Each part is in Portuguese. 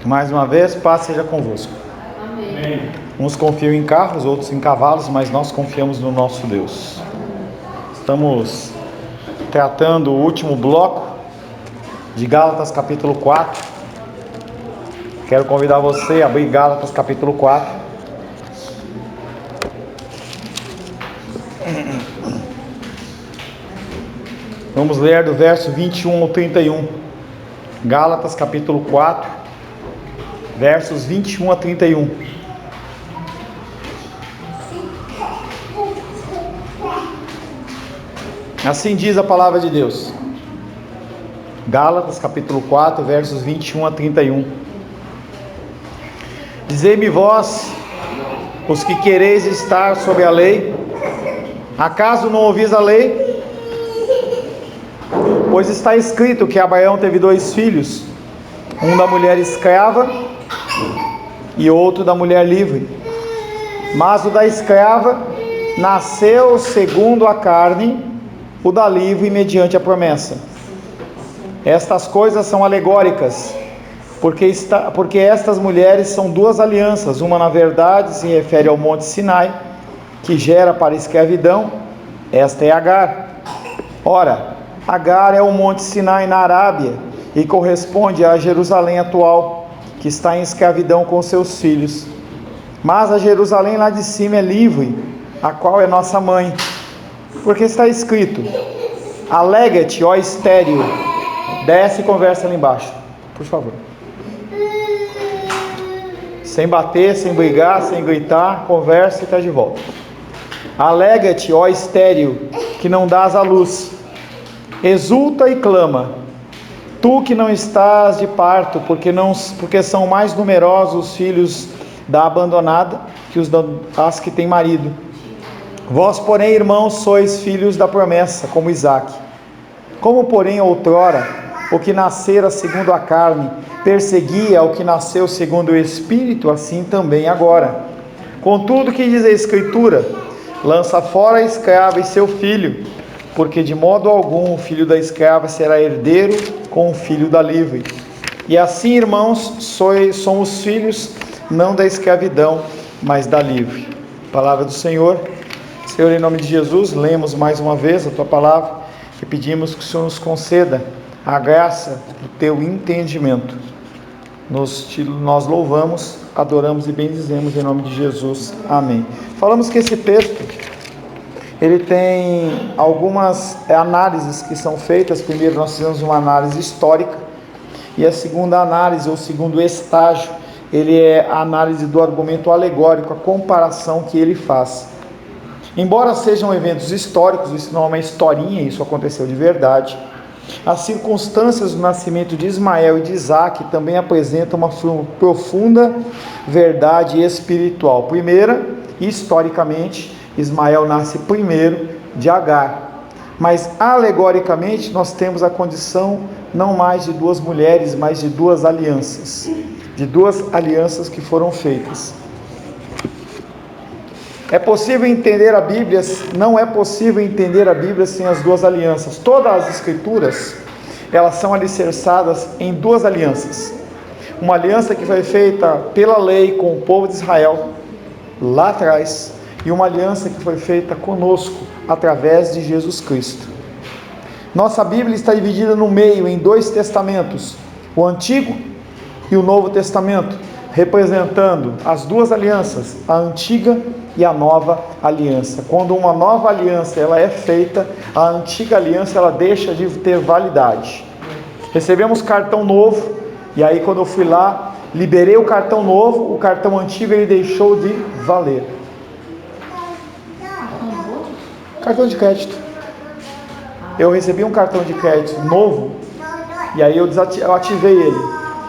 Mais uma vez, paz seja convosco. Amém. Uns confiam em carros, outros em cavalos, mas nós confiamos no nosso Deus. Estamos tratando o último bloco de Gálatas capítulo 4. Quero convidar você a abrir Gálatas capítulo 4. Vamos ler do verso 21 ao 31. Gálatas capítulo 4, versos 21 a 31. Assim diz a palavra de Deus. Gálatas capítulo 4, versos 21 a 31. Dizei-me vós, os que quereis estar sob a lei, acaso não ouvis a lei? Pois está escrito que Abraão teve 2 filhos, um da mulher escrava e outro da mulher livre. Mas o da escrava nasceu segundo a carne, o da livre mediante a promessa. Estas coisas são alegóricas, porque estas mulheres são 2 alianças. Uma, na verdade, se refere ao monte Sinai, que gera para a escravidão. Esta é Agar. Ora, Agar é o monte Sinai na Arábia e corresponde a Jerusalém atual, que está em escravidão com seus filhos. Mas a Jerusalém lá de cima é livre, a qual é nossa mãe. Porque está escrito: alega-te, ó estéril. Desce e conversa ali embaixo, por favor. Sem bater, sem brigar, sem gritar, conversa e está de volta. Alega-te, ó estéril, que não dás à luz. Exulta e clama, tu que não estás de parto, porque são mais numerosos os filhos da abandonada que as que têm marido. Vós, porém, irmãos, sois filhos da promessa, como Isaque. Como, porém, outrora, o que nascera segundo a carne perseguia o que nasceu segundo o Espírito, assim também agora. Contudo, que diz a Escritura: lança fora a escrava e seu filho, porque de modo algum o filho da escrava será herdeiro com o filho da livre. E assim, irmãos, somos filhos não da escravidão, mas da livre. Palavra do Senhor. Senhor, em nome de Jesus, lemos mais uma vez a Tua palavra e pedimos que o Senhor nos conceda a graça do Teu entendimento. Nós louvamos, adoramos e bendizemos em nome de Jesus. Amém. Falamos que esse texto ele tem algumas análises que são feitas. Primeiro nós fizemos uma análise histórica, e a segunda análise, ou segundo estágio, ele é a análise do argumento alegórico, a comparação que ele faz. Embora sejam eventos históricos, isso não é uma historinha, isso aconteceu de verdade, as circunstâncias do nascimento de Ismael e de Isaque também apresentam uma profunda verdade espiritual. Primeira, historicamente, Ismael nasce primeiro de Agar, mas alegoricamente nós temos a condição não mais de 2 mulheres, mas de 2 alianças, que foram feitas. É possível entender a Bíblia, não é possível entender a Bíblia sem as 2 alianças. Todas as Escrituras, elas são alicerçadas em 2 alianças. Uma aliança que foi feita pela lei com o povo de Israel, lá atrás, e uma aliança que foi feita conosco, através de Jesus Cristo. Nossa Bíblia está dividida no meio em 2 testamentos, o Antigo e o Novo Testamento, representando as 2 alianças, a Antiga e a Nova Aliança. Quando uma nova aliança ela é feita, a Antiga Aliança ela deixa de ter validade. Recebemos cartão novo, e aí quando eu fui lá, liberei o cartão novo, o cartão antigo ele deixou de valer. Cartão de crédito. Eu recebi um cartão de crédito novo, e aí eu ativei ele.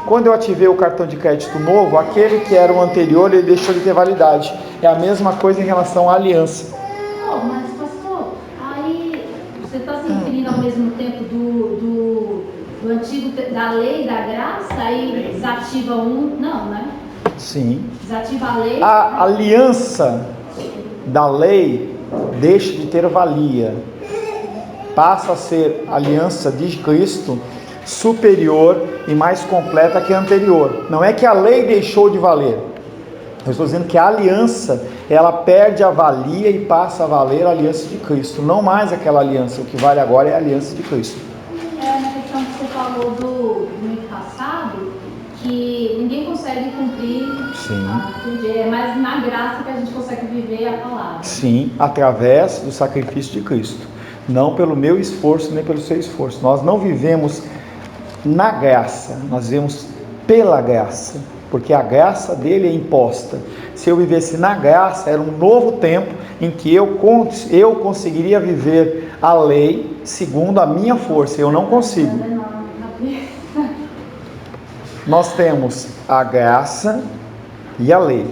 Quando eu ativei o cartão de crédito novo, aquele que era o anterior, ele deixou de ter validade. É a mesma coisa em relação à aliança. Mas pastor, aí você está se referindo ao mesmo tempo do antigo, da lei, da graça, aí desativa não, né? Sim. Desativa a lei. A aliança da lei deixa de ter valia, passa a ser aliança de Cristo superior e mais completa que a anterior. Não é que a lei deixou de valer. Eu estou dizendo que a aliança, ela perde a valia e passa a valer a aliança de Cristo. Não mais aquela aliança, o que vale agora é a aliança de Cristo. Na questão que você falou do domingo passado, que ninguém consegue cumprir. Sim. É mais na graça que a gente consegue viver a palavra. Sim, através do sacrifício de Cristo. Não pelo meu esforço, nem pelo seu esforço. Nós não vivemos na graça, nós vivemos pela graça, porque a graça dele é imposta. Se eu vivesse na graça, era um novo tempo em que eu conseguiria viver a lei segundo a minha força. Eu não consigo. Nós temos a graça e a lei.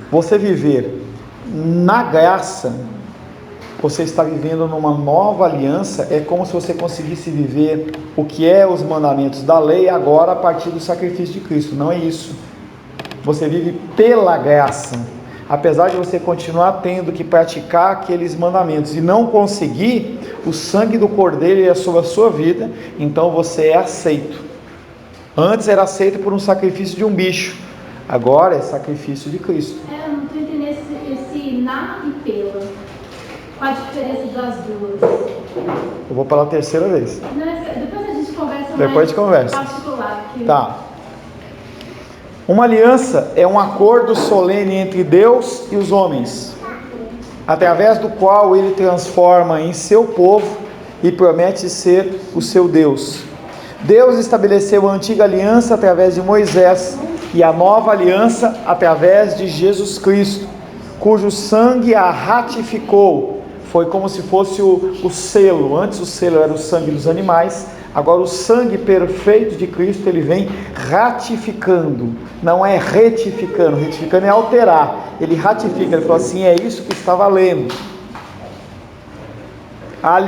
Você viver na graça, você está vivendo numa nova aliança. É como se você conseguisse viver o que é os mandamentos da lei agora a partir do sacrifício de Cristo. Não é isso. Você vive pela graça. Apesar de você continuar tendo que praticar aqueles mandamentos e não conseguir, o sangue do Cordeiro é sobre a sua vida, então você é aceito. Antes era aceito por um sacrifício de um bicho, agora é sacrifício de Cristo. Eu não estou entendendo esse na e pela. Qual a diferença das duas? Eu vou pela terceira vez. Não, depois a gente conversa mais. Depois a gente conversa. Particular. Tá. Uma aliança é um acordo solene entre Deus e os homens, através do qual ele transforma em seu povo e promete ser o seu Deus. Deus estabeleceu a antiga aliança através de Moisés e a nova aliança através de Jesus Cristo, cujo sangue a ratificou. Foi como se fosse o selo. Antes o selo era o sangue dos animais, agora o sangue perfeito de Cristo, ele vem ratificando, não é retificando. Retificando é alterar, ele ratifica, ele falou assim: é isso que está valendo. A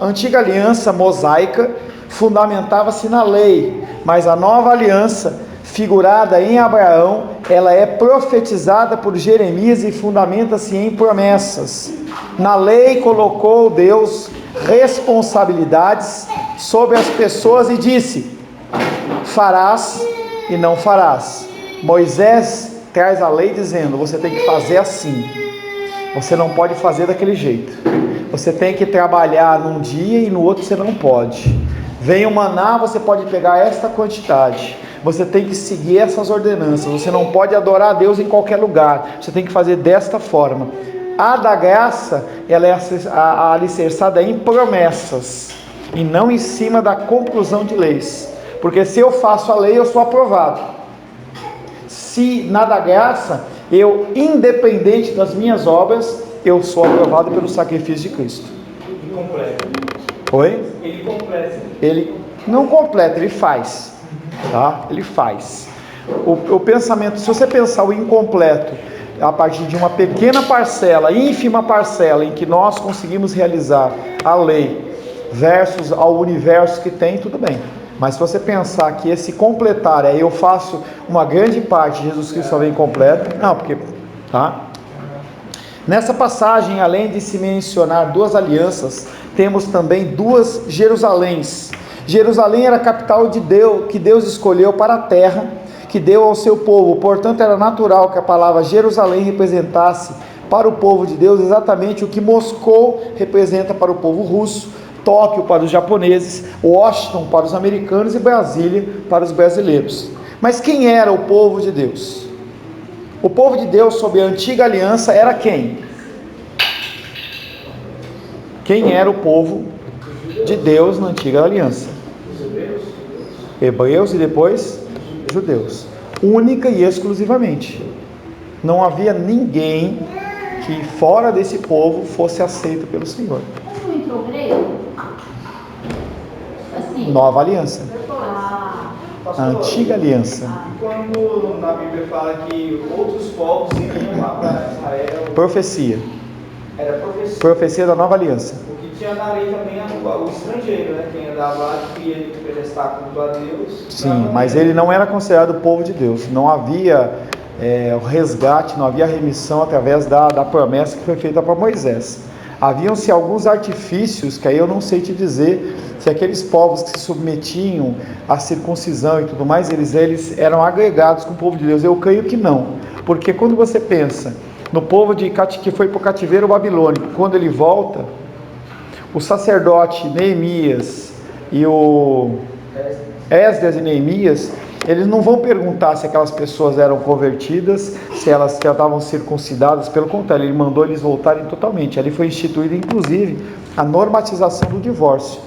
antiga aliança mosaica fundamentava-se na lei, mas a nova aliança, figurada em Abraão, ela é profetizada por Jeremias e fundamenta-se em promessas. Na lei colocou Deus responsabilidades sobre as pessoas e disse: farás e não farás. Moisés traz a lei dizendo: você tem que fazer assim, você não pode fazer daquele jeito, você tem que trabalhar num dia e no outro você não pode. Vem o maná, você pode pegar esta quantidade, você tem que seguir essas ordenanças, você não pode adorar a Deus em qualquer lugar, você tem que fazer desta forma. A da graça, ela é alicerçada em promessas e não em cima da conclusão de leis, porque se eu faço a lei, eu sou aprovado. Se na da graça, eu, independente das minhas obras, eu sou aprovado pelo sacrifício de Cristo. Ele completa. Oi? Ele completa. Ele não completa, ele faz, tá? Ele faz. O pensamento, se você pensar o incompleto a partir de uma pequena parcela, ínfima parcela, em que nós conseguimos realizar a lei versus ao universo que tem, tudo bem. Mas se você pensar que esse completar é eu faço uma grande parte, Jesus Cristo só vem completo, não, porque, tá? Nessa passagem, além de se mencionar duas alianças, temos também duas Jerusaléns. Jerusalém era a capital de Deus, que Deus escolheu para a terra, que deu ao seu povo. Portanto, era natural que a palavra Jerusalém representasse para o povo de Deus exatamente o que Moscou representa para o povo russo, Tóquio para os japoneses, Washington para os americanos e Brasília para os brasileiros. Mas quem era o povo de Deus? O povo de Deus sob a antiga aliança era quem? Quem era o povo de Deus na antiga aliança? Hebreus e depois judeus. Única e exclusivamente. Não havia ninguém que fora desse povo fosse aceito pelo Senhor. Não entrou grego? Assim. Nova aliança. Ah, A antiga aliança. Quando na Bíblia fala que outros povos iriam lá para Israel, Profecia. era profecia. Profecia da nova aliança. O que tinha na lei também era o estrangeiro, né? Quem andava lá queria prestar culto a Deus. Sim, mas ele não era considerado povo de Deus. Não havia o resgate, não havia remissão através da promessa que foi feita para Moisés. Haviam-se alguns artifícios, que aí eu não sei te dizer, se aqueles povos que se submetiam à circuncisão e tudo mais, eles eram agregados com o povo de Deus. Eu creio que não, porque quando você pensa no povo que foi para o cativeiro babilônico, quando ele volta, o sacerdote Neemias e o Esdras e Neemias, eles não vão perguntar se aquelas pessoas eram convertidas, se elas já estavam circuncidadas. Pelo contrário, ele mandou eles voltarem totalmente. Ali foi instituída, inclusive, a normatização do divórcio.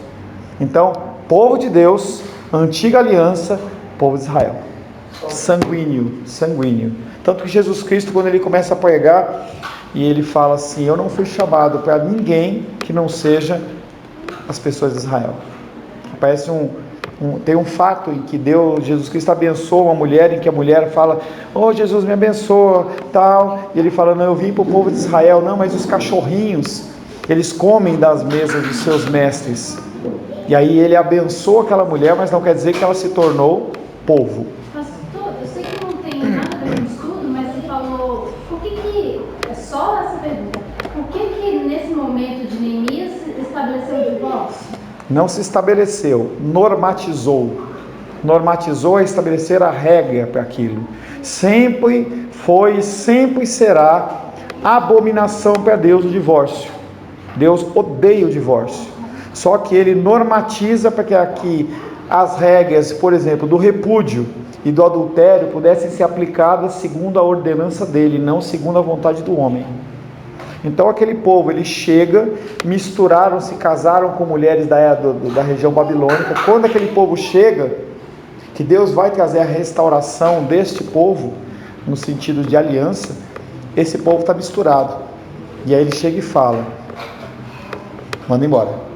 Então, povo de Deus, antiga aliança, povo de Israel, sanguíneo. Tanto que Jesus Cristo, quando ele começa a pregar, e ele fala assim: eu não fui chamado para ninguém que não seja as pessoas de Israel. Parece tem um fato em que Jesus Cristo abençoa uma mulher, em que a mulher fala: oh, Jesus me abençoa, tal, e ele fala: não, eu vim para o povo de Israel. Não, mas os cachorrinhos, eles comem das mesas dos seus mestres. E aí ele abençoa aquela mulher, mas não quer dizer que ela se tornou povo. Pastor, eu sei que não tem nada a ver com estudo, mas você falou, é só essa pergunta, por que nesse momento de Neemias estabeleceu o divórcio? Não se estabeleceu, normatizou a estabelecer a regra para aquilo. Sempre foi, sempre será abominação para Deus o divórcio. Deus odeia o divórcio. Só que ele normatiza para que aqui as regras, por exemplo, do repúdio e do adultério pudessem ser aplicadas segundo a ordenança dele, não segundo a vontade do homem. Então aquele povo, ele chega, misturaram, se casaram com mulheres da região babilônica. Quando aquele povo chega, que Deus vai trazer a restauração deste povo, no sentido de aliança, esse povo está misturado. E aí ele chega e fala: manda embora.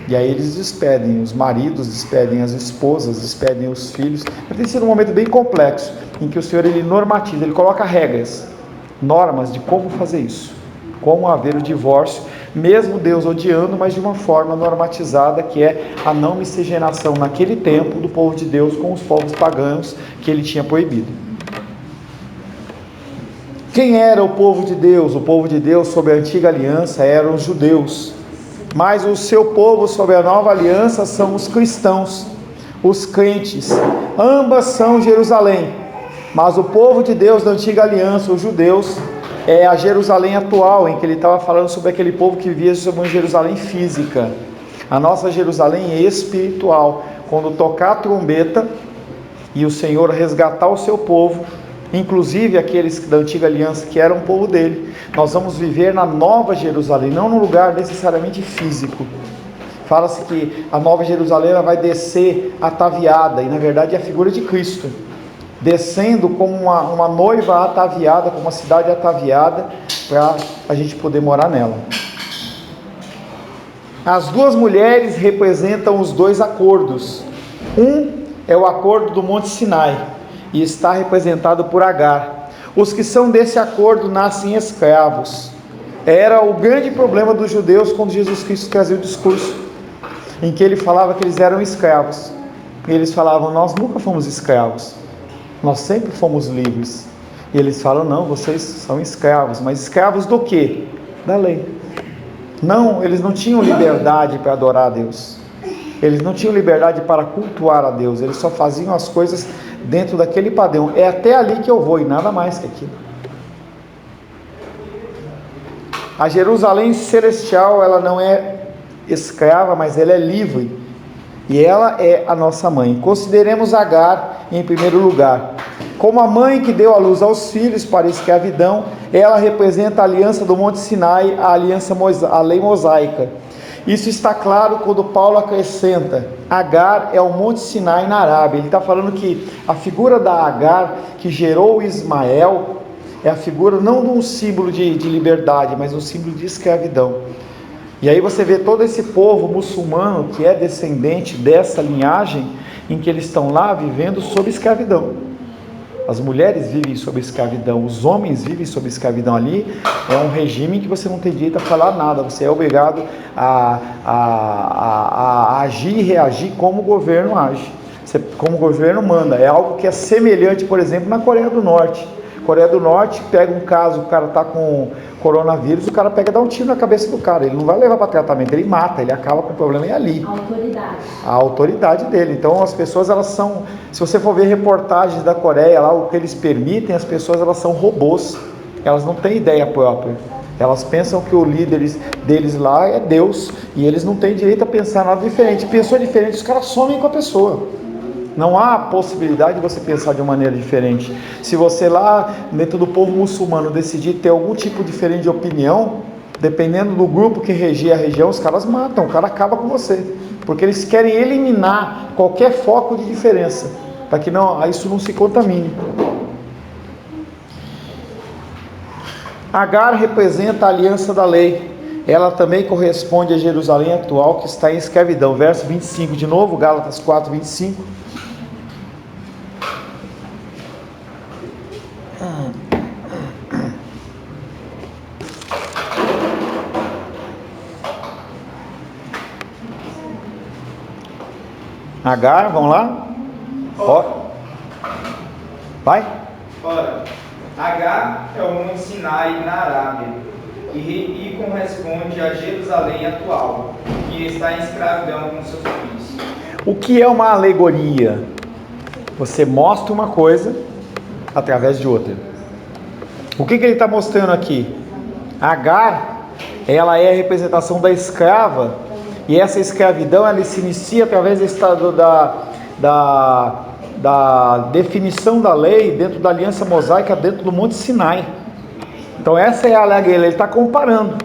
E aí eles despedem, os maridos despedem as esposas, despedem os filhos. Tem sido um momento bem complexo, em que o Senhor, ele normatiza, ele coloca regras, normas de como fazer isso, como haver o divórcio, mesmo Deus odiando, mas de uma forma normatizada, que é a não miscigenação naquele tempo do povo de Deus com os povos pagãos que ele tinha proibido. Quem era o povo de Deus? O povo de Deus sob a antiga aliança eram os judeus, mas o seu povo sob a nova aliança são os cristãos, os crentes. Ambas são Jerusalém, mas o povo de Deus da antiga aliança, os judeus, é a Jerusalém atual, em que ele estava falando sobre aquele povo que vivia sobre uma Jerusalém física. A nossa Jerusalém é espiritual. Quando tocar a trombeta e o Senhor resgatar o seu povo, inclusive aqueles da antiga aliança que eram o povo dele, nós vamos viver na nova Jerusalém, não num lugar necessariamente físico. Fala-se que a nova Jerusalém ela vai descer ataviada, e na verdade é a figura de Cristo, descendo como uma noiva ataviada, como uma cidade ataviada, para a gente poder morar nela. As duas mulheres representam os dois acordos. Um é o acordo do Monte Sinai, e está representado por Agar. Os que são desse acordo nascem escravos. Era o grande problema dos judeus quando Jesus Cristo trazia o discurso, em que ele falava que eles eram escravos. E eles falavam: nós nunca fomos escravos, nós sempre fomos livres. E eles falam: não, vocês são escravos. Mas escravos do quê? Da lei. Não, eles não tinham liberdade para adorar a Deus. Eles não tinham liberdade para cultuar a Deus. Eles só faziam as coisas dentro daquele padrão. É até ali que eu vou e nada mais que aquilo. A Jerusalém celestial, ela não é escrava, mas ela é livre. E ela é a nossa mãe. Consideremos Agar em primeiro lugar. Como a mãe que deu à luz aos filhos para a escravidão, ela representa a aliança do Monte Sinai, a lei mosaica. Isso está claro quando Paulo acrescenta: Agar é o Monte Sinai na Arábia. Ele está falando que a figura da Agar, que gerou Ismael, é a figura não de um símbolo de liberdade, mas um símbolo de escravidão. E aí você vê todo esse povo muçulmano que é descendente dessa linhagem, em que eles estão lá vivendo sob escravidão. As mulheres vivem sob escravidão, os homens vivem sob escravidão. Ali é um regime que você não tem direito a falar nada, você é obrigado a agir e reagir como o governo age, como o governo manda. É algo que é semelhante, por exemplo, na Coreia do Norte. Coreia do Norte, pega um caso, o cara está com coronavírus, o cara pega e dá um tiro na cabeça do cara. Ele não vai levar para tratamento, ele mata, ele acaba com o problema e ali. Autoridade. A autoridade dele. Então as pessoas, elas são, se você for ver reportagens da Coreia lá, o que eles permitem, as pessoas, elas são robôs. Elas não têm ideia própria. Elas pensam que o líder deles lá é Deus, e eles não têm direito a pensar nada diferente. Pensou diferente, os caras somem com a pessoa. Não há possibilidade de você pensar de uma maneira diferente. Se você lá, dentro do povo muçulmano, decidir ter algum tipo diferente de opinião, dependendo do grupo que regia a região, os caras matam, o cara acaba com você. Porque eles querem eliminar qualquer foco de diferença, para que isso não se contamine. Agar representa a aliança da lei. Ela também corresponde a Jerusalém atual, que está em escravidão. Verso 25 de novo, Gálatas 4, 25. Agar, vamos lá? Ó. Vai? Ora, Agar é o Monte Sinai na Arábia e corresponde a Jerusalém atual, que está em escravidão com seus filhos. O que é uma alegoria? Você mostra uma coisa através de outra. O que ele está mostrando aqui? Agar, ela é a representação da escrava, e essa escravidão ela se inicia através do estado da definição da lei dentro da aliança mosaica, dentro do Monte Sinai. Então essa é a alegoria, ele está comparando.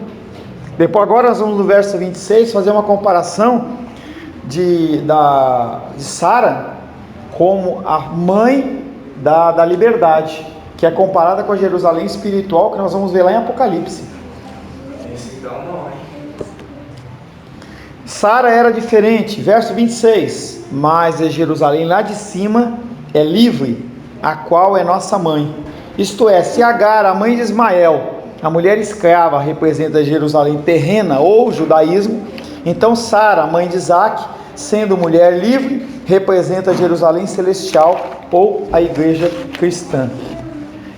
Depois agora nós vamos no verso 26 fazer uma comparação de Sara como a mãe da liberdade, que é comparada com a Jerusalém espiritual, que nós vamos ver lá em Apocalipse. Esse então não, hein? Sara era diferente, verso 26, mas a Jerusalém lá de cima é livre, a qual é nossa mãe. Isto é, se Agar, a mãe de Ismael, a mulher escrava, representa a Jerusalém terrena ou judaísmo, então Sara, a mãe de Isaac, sendo mulher livre, representa a Jerusalém celestial ou a igreja cristã.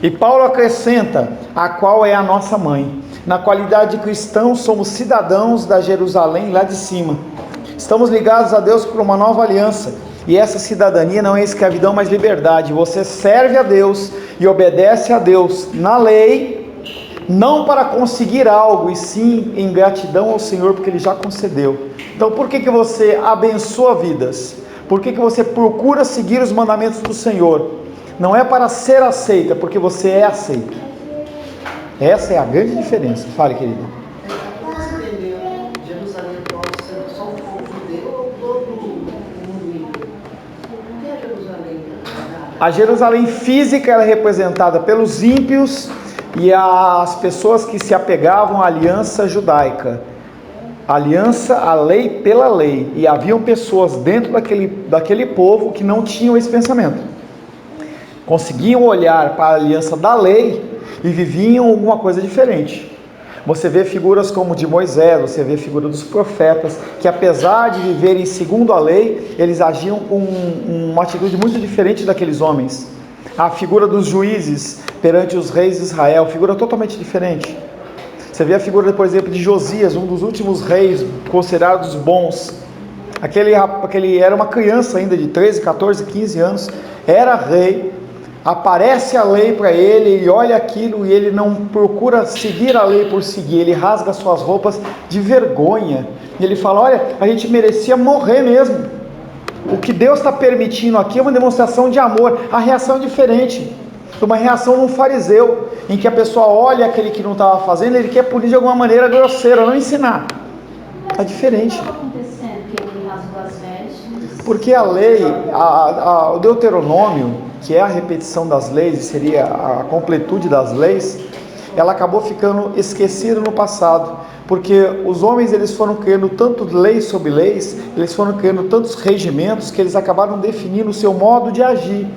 E Paulo acrescenta, a qual é a nossa mãe. Na qualidade de cristãos, somos cidadãos da Jerusalém lá de cima. Estamos ligados a Deus por uma nova aliança. E essa cidadania não é escravidão, mas liberdade. Você serve a Deus e obedece a Deus na lei, não para conseguir algo, e sim em gratidão ao Senhor, porque Ele já concedeu. Então por que você abençoa vidas? Por que você procura seguir os mandamentos do Senhor? Não é para ser aceita, porque você é aceito. Essa é a grande diferença. Fale, querida. Você entendeu Jerusalém atual sendo só o povo judeu ou todo o mundo ímpio? O que é Jerusalém? A Jerusalém física ela é representada pelos ímpios e as pessoas que se apegavam à aliança judaica. Aliança, a lei pela lei. E haviam pessoas dentro daquele povo que não tinham esse pensamento. Conseguiam olhar para a aliança da lei e viviam alguma coisa diferente. Você vê figuras como de Moisés, você vê figura dos profetas, que apesar de viverem segundo a lei, eles agiam com uma atitude muito diferente daqueles homens. A figura dos juízes perante os reis de Israel, figura totalmente diferente. Você vê a figura, por exemplo, de Josias, um dos últimos reis considerados bons. Aquele era uma criança ainda de 13, 14, 15 anos, era rei. Aparece a lei para ele, ele olha aquilo e ele não procura seguir a lei por seguir, ele rasga suas roupas de vergonha. E ele fala, olha, a gente merecia morrer mesmo. O que Deus está permitindo aqui é uma demonstração de amor. A reação é diferente. Uma reação de um fariseu, em que a pessoa olha aquele que não estava fazendo, ele quer punir de alguma maneira grosseira, não ensinar. É diferente. O que estava acontecendo que ele rasgou as vestes? Porque a lei, o Deuteronômio, que é a repetição das leis, seria a completude das leis, ela acabou ficando esquecida no passado, porque os homens eles foram criando tanto leis sobre leis, eles foram criando tantos regimentos, que eles acabaram definindo o seu modo de agir,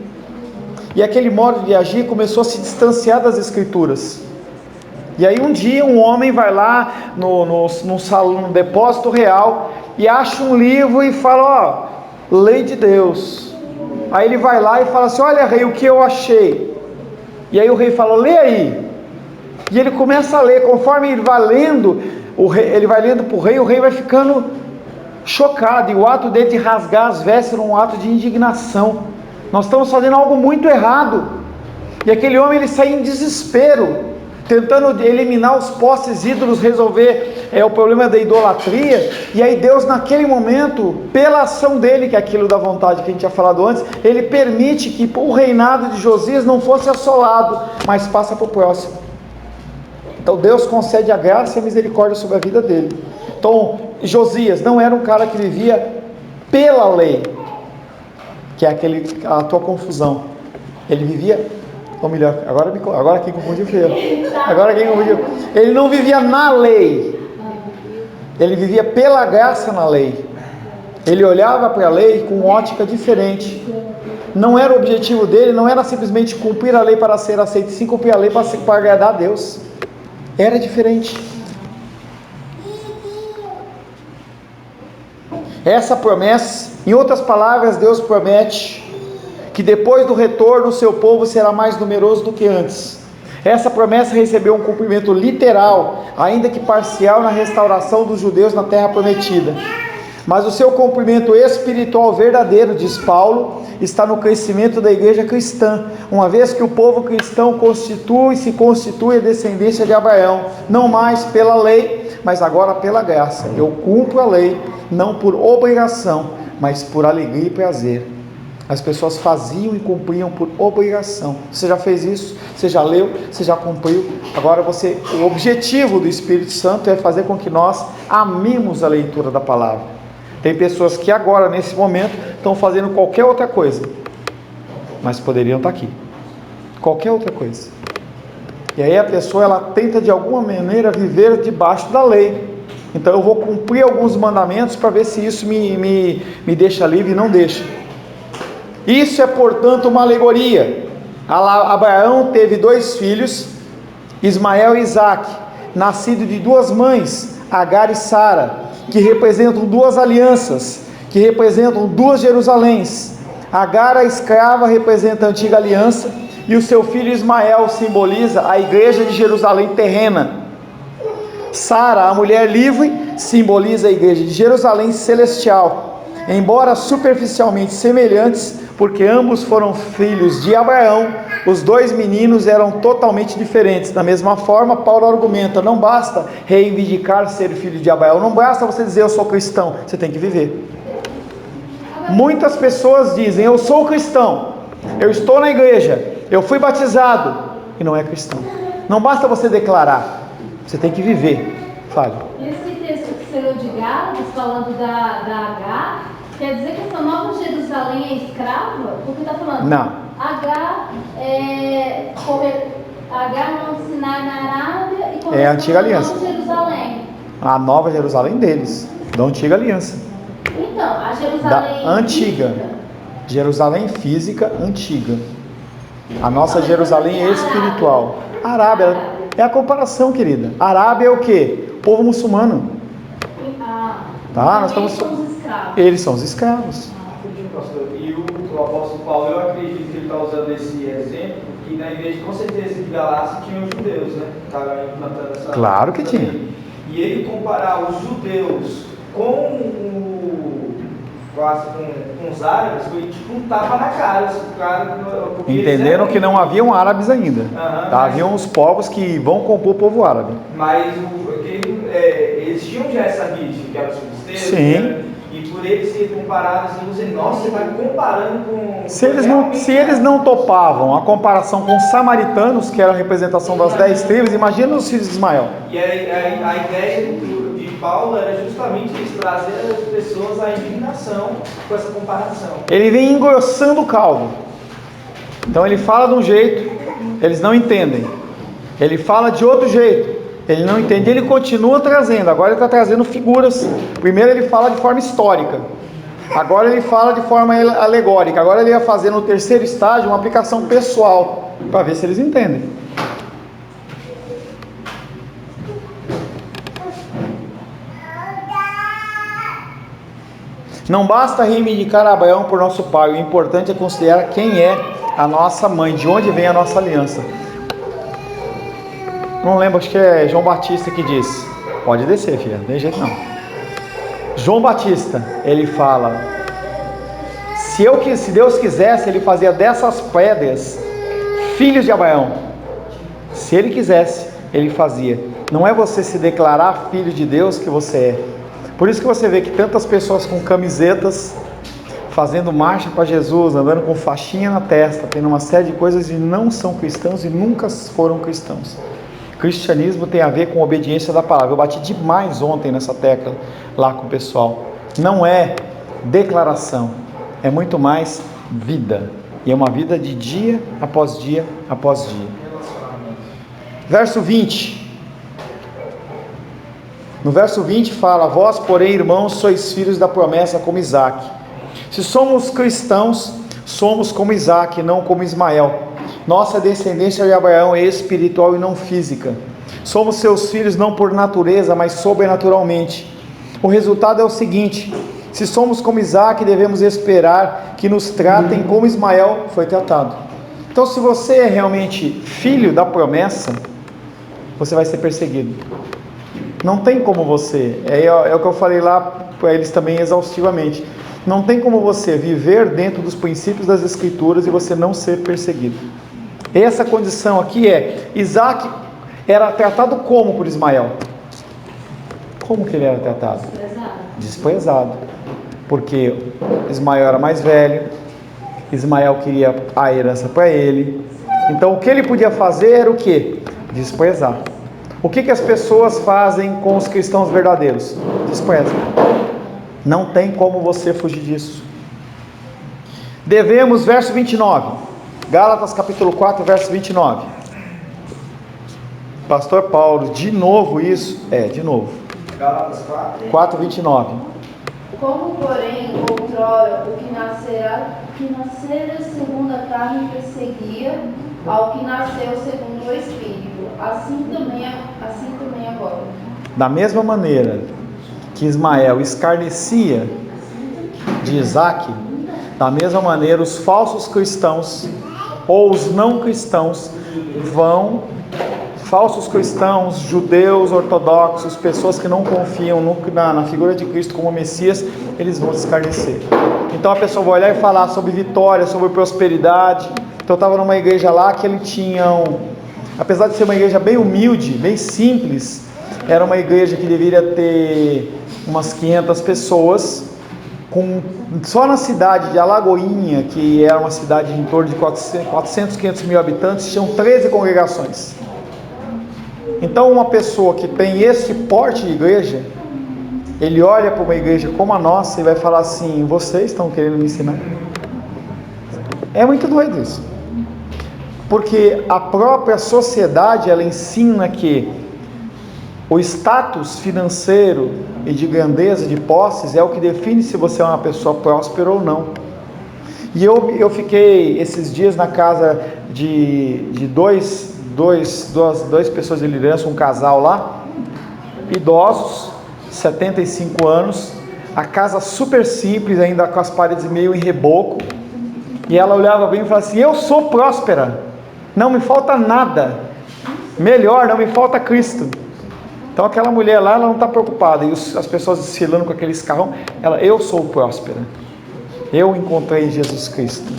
e aquele modo de agir começou a se distanciar das escrituras. E aí um dia um homem vai lá no salão, no depósito real, e acha um livro e fala, lei de Deus. Aí ele vai lá e fala assim, olha rei, o que eu achei? E aí o rei fala, lê aí. E ele começa a ler, conforme ele vai lendo, ele vai lendo para o rei vai ficando chocado, e o ato dele de rasgar as vestes era um ato de indignação. Nós estamos fazendo algo muito errado. E aquele homem, ele sai em desespero, tentando eliminar os postes ídolos, resolver o problema da idolatria. E aí Deus, naquele momento, pela ação dele, que é aquilo da vontade que a gente tinha falado antes, ele permite que o reinado de Josias não fosse assolado, mas passa para o próximo. Então Deus concede a graça e a misericórdia sobre a vida dele. Então Josias não era um cara que vivia pela lei, que é a tua confusão. Ele vivia, ou melhor, agora quem confundiu foi eu. Agora quem confundiu? Ele não vivia na lei, ele vivia pela graça na lei. Ele olhava para a lei com ótica diferente. Não era o objetivo dele, não era simplesmente cumprir a lei para ser aceito, sim cumprir a lei para agradar a Deus. Era diferente. Essa promessa, em outras palavras, Deus promete que depois do retorno o seu povo será mais numeroso do que antes. Essa promessa recebeu um cumprimento literal, ainda que parcial, na restauração dos judeus na terra prometida. Mas o seu cumprimento espiritual verdadeiro, diz Paulo, está no crescimento da igreja cristã, uma vez que o povo cristão se constitui a descendência de Abraão, não mais pela lei, mas agora pela graça. Eu cumpro a lei, não por obrigação, mas por alegria e prazer. As pessoas faziam e cumpriam por obrigação. Você já fez isso? Você já leu? Você já cumpriu? Agora o objetivo do Espírito Santo é fazer com que nós amemos a leitura da palavra. Tem pessoas que agora, nesse momento, estão fazendo qualquer outra coisa, mas poderiam estar aqui. Qualquer outra coisa. E aí a pessoa, ela tenta de alguma maneira viver debaixo da lei. Então eu vou cumprir alguns mandamentos para ver se isso me deixa livre e não deixa. Isso é, portanto, uma alegoria. Abraão teve 2 filhos, Ismael e Isaque, nascidos de 2 mães, Agar e Sara, que representam 2 alianças, que representam 2 Jerusaléns. Agar, a escrava, representa a antiga aliança, e o seu filho Ismael simboliza a igreja de Jerusalém terrena. Sara, a mulher livre, simboliza a igreja de Jerusalém celestial. Embora superficialmente semelhantes, porque ambos foram filhos de Abraão, os 2 meninos eram totalmente diferentes. Da mesma forma, Paulo argumenta, não basta reivindicar ser filho de Abraão, não basta você dizer eu sou cristão, você tem que viver. Muitas pessoas dizem, eu sou cristão, eu estou na igreja, eu fui batizado, e não é cristão. Não basta você declarar, você tem que viver. Fale. Esse texto que você leu de Gálatas, falando da Agar, quer dizer que essa nova Jerusalém é escrava? Porque está falando, não. Agar não Sinai na Arábia e é a antiga aliança. Jerusalém. A nova Jerusalém deles, da antiga aliança. Então, a Jerusalém da antiga. Jerusalém física antiga. A nossa Jerusalém é espiritual. A Arábia é a comparação, querida. A Arábia é o quê? O povo muçulmano. Tá? Nós estamos... Eles são os escravos. E o apóstolo Paulo, eu acredito que ele está usando esse exemplo, que na igreja, com certeza, de Galácia tinha os judeus, né? Estavam implantando essa... Claro que tinha. E ele comparar os judeus com os árabes, foi tipo um tapa na cara. Entenderam que não haviam árabes ainda. Haviam os povos que vão compor o povo árabe. Mas eles tinham já essa rixa, que eram os filisteus. Sim. E por eles serem comparados, nossa, você vai comparando com... Se eles não topavam a comparação com os samaritanos, que era a representação das 10 tribos, imagina os filhos de Ismael. E a ideia de Paulo era justamente isso, trazer as pessoas à indignação com essa comparação. Ele vem engrossando o caldo. Então ele fala de um jeito, eles não entendem. Ele fala de outro jeito, ele não entende. Ele continua trazendo, agora ele está trazendo figuras. Primeiro ele fala de forma histórica, agora ele fala de forma alegórica. Agora ele ia fazer no terceiro estágio uma aplicação pessoal, para ver se eles entendem. Não basta reivindicar Abraão por nosso pai, o importante é considerar quem é a nossa mãe, de onde vem a nossa aliança. Não lembro, acho que é João Batista que diz. Pode descer, filha, não tem jeito não. João Batista, ele fala: se Deus quisesse, ele fazia dessas pedras filhos de Abraão. Se ele quisesse, ele fazia. Não é você se declarar filho de Deus que você é. Por isso que você vê que tantas pessoas com camisetas, fazendo marcha para Jesus, andando com faixinha na testa, tendo uma série de coisas, e não são cristãos e nunca foram cristãos. Cristianismo tem a ver com obediência da palavra. Eu bati demais ontem nessa tecla lá com o pessoal. Não é declaração, é muito mais vida. E é uma vida de dia após dia após dia. Verso 20. No verso 20 fala: vós, porém, irmãos, sois filhos da promessa como Isaque. Se somos cristãos, somos como Isaque, não como Ismael. Nossa descendência de Abraão é espiritual e não física. Somos seus filhos não por natureza, mas sobrenaturalmente. O resultado é o seguinte: se somos como Isaque, devemos esperar que nos tratem como Ismael foi tratado. Então, se você é realmente filho da promessa, você vai ser perseguido. Não tem como você, é o que eu falei lá para eles também exaustivamente, não tem como você viver dentro dos princípios das Escrituras e você não ser perseguido. Essa condição aqui é: Isaque era tratado como por Ismael? Como que ele era tratado? Desprezado. Porque Ismael era mais velho, Ismael queria a herança para ele. Então o que ele podia fazer era o quê? Desprezar. O que as pessoas fazem com os cristãos verdadeiros? Desprezam. Não tem como você fugir disso. Devemos, verso 29, Gálatas capítulo 4, verso 29. Pastor Paulo, de novo isso? De novo. Gálatas 4, 29. Como, porém, outrora o que nascera segundo a carne perseguia ao que nasceu segundo o Espírito, assim também agora. Da mesma maneira que Ismael escarnecia de Isaque, da mesma maneira os falsos cristãos ou os não cristãos falsos cristãos, judeus, ortodoxos, pessoas que não confiam na figura de Cristo como Messias, eles vão se escarnecer. Então a pessoa vai olhar e falar sobre vitória, sobre prosperidade. Então eu estava numa igreja lá que eles tinham, apesar de ser uma igreja bem humilde, bem simples, era uma igreja que deveria ter umas 500 pessoas, só na cidade de Alagoinha, que era uma cidade de em torno de 400, 500 mil habitantes, tinham 13 congregações. Então uma pessoa que tem esse porte de igreja, ele olha para uma igreja como a nossa e vai falar assim: vocês estão querendo me ensinar? É muito doido isso. Porque a própria sociedade, ela ensina que o status financeiro e de grandeza, de posses, é o que define se você é uma pessoa próspera ou não. E eu fiquei esses dias na casa de duas pessoas de liderança, um casal lá, idosos, 75 anos, a casa super simples, ainda com as paredes meio em reboco, e ela olhava bem e falava assim: eu sou próspera, não me falta nada, melhor, não me falta Cristo. Então aquela mulher lá, ela não está preocupada, e as pessoas desfilando com aqueles carrão, eu sou próspera, eu encontrei Jesus Cristo.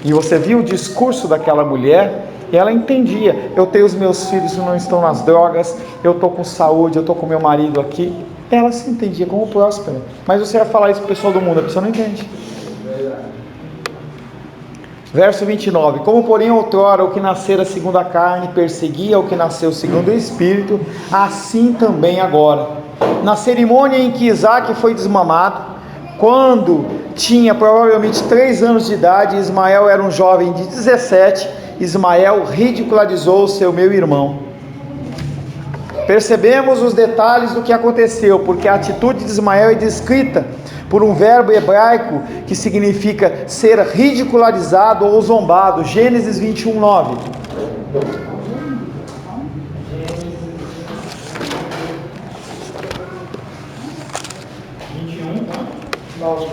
E você viu o discurso daquela mulher, e ela entendia: eu tenho os meus filhos que não estão nas drogas, eu estou com saúde, eu estou com meu marido aqui. Ela se entendia como próspera. Mas você vai falar isso para o pessoal do mundo, a pessoa não entende. Verso 29. Como porém outrora o que nascera segundo a carne perseguia o que nasceu segundo o Espírito, assim também agora. Na cerimônia em que Isaque foi desmamado, quando tinha provavelmente 3 anos de idade, Ismael era um jovem de 17, Ismael ridicularizou seu meu irmão. Percebemos os detalhes do que aconteceu, porque a atitude de Ismael é descrita por um verbo hebraico que significa ser ridicularizado ou zombado. Gênesis 21, 9. 9.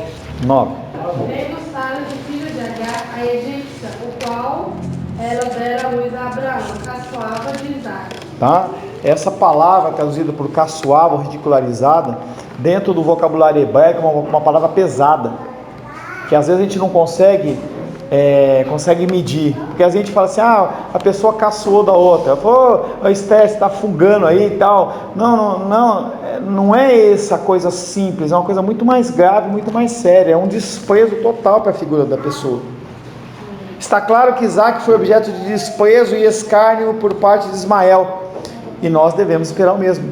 Veio Sara, filho de Agar, a egípcia, o qual ela dera luz a Abraão, caçoava de Isaac. Tá? Essa palavra traduzida por caçoava ou ridicularizada, dentro do vocabulário hebraico, é uma palavra pesada, que às vezes a gente não consegue medir, porque a gente fala assim, a pessoa caçoou da outra, pô, a Esther está fungando aí e tal. Não é essa coisa simples, é uma coisa muito mais grave, muito mais séria, é um desprezo total para a figura da pessoa. Está claro que Isaac foi objeto de desprezo e escárnio por parte de Ismael, e nós devemos esperar o mesmo.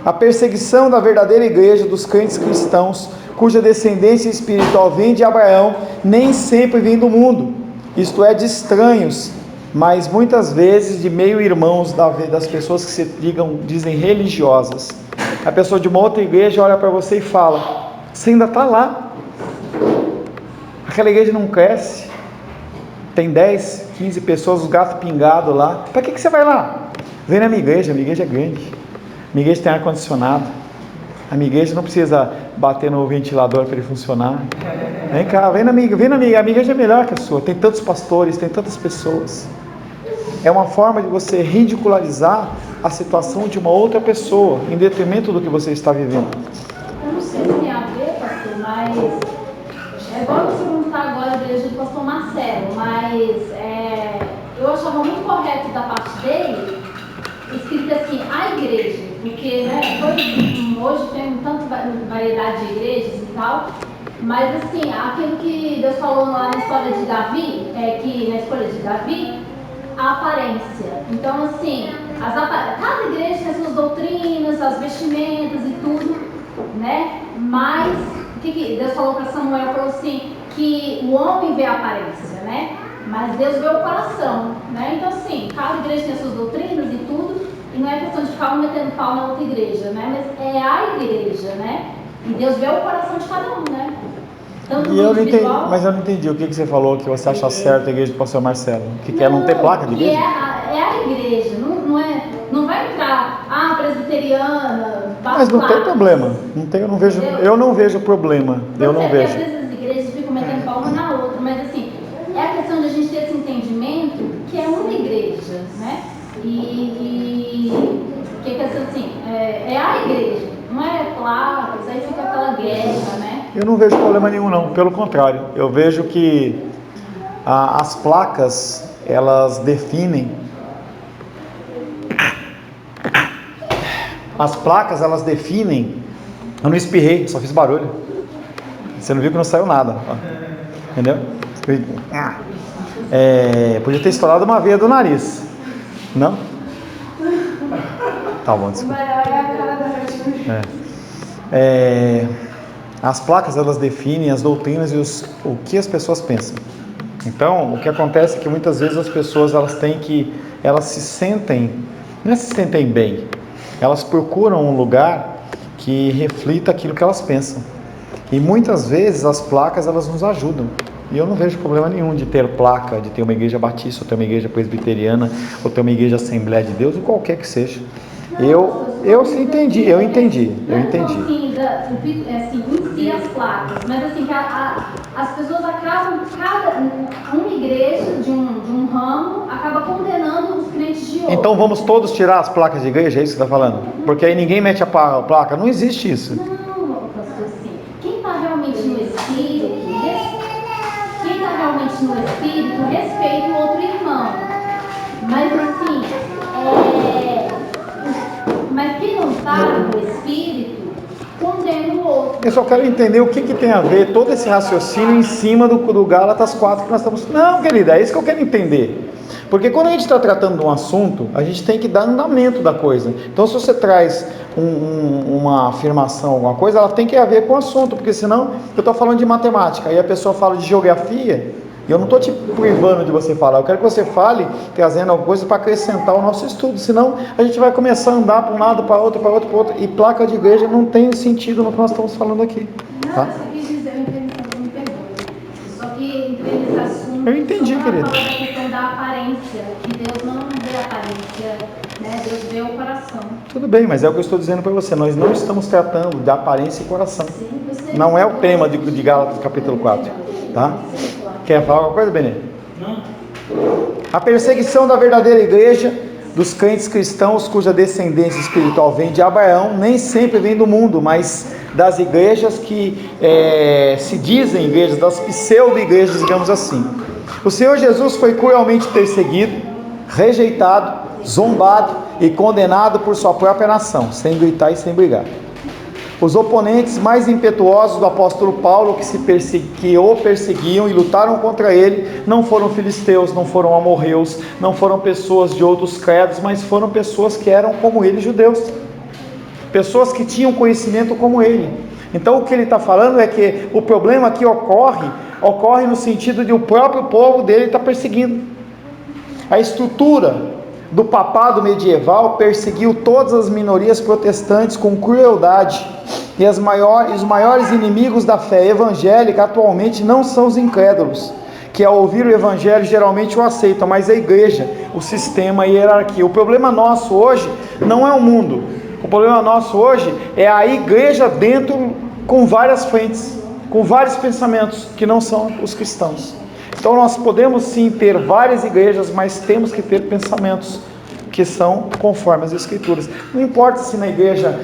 A perseguição da verdadeira igreja dos crentes cristãos, cuja descendência espiritual vem de Abraão, nem sempre vem do mundo, isto é, de estranhos, mas muitas vezes de meio-irmãos das pessoas que se dizem religiosas. A pessoa de uma outra igreja olha para você e fala, você ainda está lá, aquela igreja não cresce, tem 10, 15 pessoas, os gatos pingados lá, para que você vai lá? Vem na minha igreja é grande, minha igreja tem ar-condicionado, a minha igreja não precisa bater no ventilador para ele funcionar. Vem cá, vem na minha, a minha igreja é melhor que a sua, tem tantos pastores, tem tantas pessoas. É uma forma de você ridicularizar a situação de uma outra pessoa, em detrimento do que você está vivendo. Eu não sei se tem a ver, pastor, mas é igual você perguntar agora a igreja do pastor Marcelo, mas eu achava muito correto da parte dele, escrito assim, a igreja, porque hoje tem tanta variedade de igrejas e tal, mas assim, aquilo que Deus falou lá na história de Davi, que na escolha de Davi, a aparência. Então assim, cada igreja tem suas doutrinas, as vestimentas e tudo, né? Mas o que Deus falou para Samuel? Falou assim, que o homem vê a aparência, né? Mas Deus vê o coração, né? Então assim, cada igreja tem suas doutrinas e tudo, e não é questão de ficar um metendo pau na outra igreja, né? Mas é a igreja, né? E Deus vê o coração de cada um, né? Tanto E eu não entendi, mas eu não entendi o que você falou que você acha certo a igreja do pastor Marcelo. O que é não ter placa de igreja? É a igreja, não vai entrar presbiteriana, mas não tem problema, eu não vejo problema, eu não vejo. Às vezes as igrejas ficam metendo pau uma na outra, mas assim, é a questão de a gente ter esse entendimento que é uma igreja, né? E que é assim, é a igreja, não é placa, isso aí fica aquela guerra, né? Eu não vejo problema nenhum não, pelo contrário, eu vejo que as placas, elas definem, eu não espirrei, só fiz barulho, você não viu que não saiu nada, ó. Entendeu? Podia ter estourado uma veia do nariz, não? Tá bom, desculpa. As placas, elas definem as doutrinas e o que as pessoas pensam. Então, o que acontece é que muitas vezes as pessoas elas se sentem, não é se sentem bem, elas procuram um lugar que reflita aquilo que elas pensam. E muitas vezes as placas, elas nos ajudam. E eu não vejo problema nenhum de ter placa, de ter uma igreja batista, ou ter uma igreja presbiteriana, ou ter uma igreja Assembleia de Deus, ou qualquer que seja. Eu entendi. Assim, em si as placas, mas assim, as pessoas acabam, uma igreja de um ramo acaba condenando os crentes de outro. Então vamos todos tirar as placas de igreja, é isso que você está falando? Porque aí ninguém mete a placa, não existe isso. Não, pastor, assim, quem está realmente no Espírito, respeita o outro irmão. Mas assim, mas quem não está no Espírito, condena o outro. Eu só quero entender o que tem a ver todo esse raciocínio em cima do Gálatas 4 que nós estamos... Não, querida, é isso que eu quero entender. Porque quando a gente está tratando de um assunto, a gente tem que dar andamento da coisa. Então, se você traz uma afirmação, alguma coisa, ela tem que ver com o assunto, porque senão eu estou falando de matemática, aí a pessoa fala de geografia, e eu não estou te privando de você falar, eu quero que você fale trazendo alguma coisa para acrescentar o nosso estudo, senão a gente vai começar a andar para um lado, para outro, e placa de igreja não tem sentido no que nós estamos falando aqui. Tá? Não, eu só quis dizer, me perdoe. Só que entre esse assunto, eu entendi, querida. A questão da aparência, que Deus não vê a aparência, né? Deus vê o coração. Tudo bem, mas é o que eu estou dizendo para você, nós não estamos tratando de aparência e coração. Sim, você Não é o tema de Gálatas capítulo 4. Tá? Quer falar alguma coisa, Benê? Não. A perseguição da verdadeira igreja, dos crentes cristãos cuja descendência espiritual vem de Abraão, nem sempre vem do mundo, mas das igrejas que se dizem igrejas, das pseudo-igrejas, digamos assim. O Senhor Jesus foi cruelmente perseguido, rejeitado, zombado e condenado por sua própria nação, sem gritar e sem brigar. Os oponentes mais impetuosos do apóstolo Paulo, que o perseguiam e lutaram contra ele, não foram filisteus, não foram amorreus, não foram pessoas de outros credos, mas foram pessoas que eram como ele, judeus. Pessoas que tinham conhecimento como ele. Então o que ele está falando é que o problema que ocorre no sentido de o próprio povo dele estar perseguindo. A estrutura do papado medieval perseguiu todas as minorias protestantes com crueldade, e os maiores inimigos da fé evangélica atualmente não são os incrédulos, que ao ouvir o evangelho geralmente o aceitam, mas a igreja, o sistema, a hierarquia. O problema nosso hoje não é o mundo, o problema nosso hoje é a igreja dentro, com várias frentes, com vários pensamentos que não são os cristãos. Então nós podemos sim ter várias igrejas, mas temos que ter pensamentos que são conforme as Escrituras. Não importa se na igreja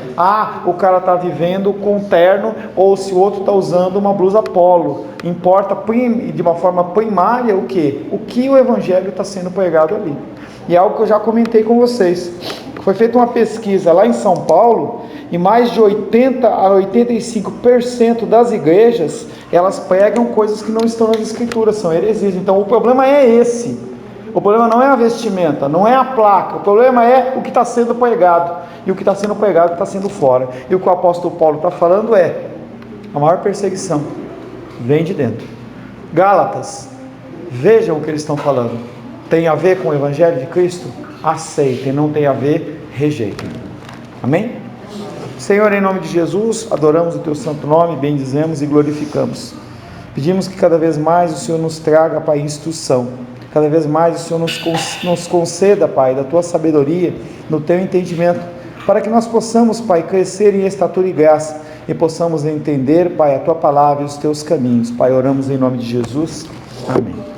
o cara está vivendo com terno ou se o outro está usando uma blusa polo. Importa de uma forma primária o quê? O que o evangelho está sendo pregado ali. E é algo que eu já comentei com vocês. Foi feita uma pesquisa lá em São Paulo e mais de 80 a 85% das igrejas, elas pregam coisas que não estão nas Escrituras, são heresias. Então o problema é esse. O problema não é a vestimenta, não é a placa, o problema é o que está sendo pregado. E o que está sendo pregado está sendo fora. E o que o apóstolo Paulo está falando é: a maior perseguição vem de dentro. Gálatas, vejam o que eles estão falando. Tem a ver com o evangelho de Cristo? Aceitem, não tem a ver, rejeitem. Amém? Senhor, em nome de Jesus, adoramos o teu santo nome, bendizemos e glorificamos. Pedimos que cada vez mais o Senhor nos traga, Pai, instrução. Cada vez mais o Senhor nos conceda, Pai, da tua sabedoria, no teu entendimento, para que nós possamos, Pai, crescer em estatura e graça e possamos entender, Pai, a tua palavra e os teus caminhos. Pai, oramos em nome de Jesus. Amém.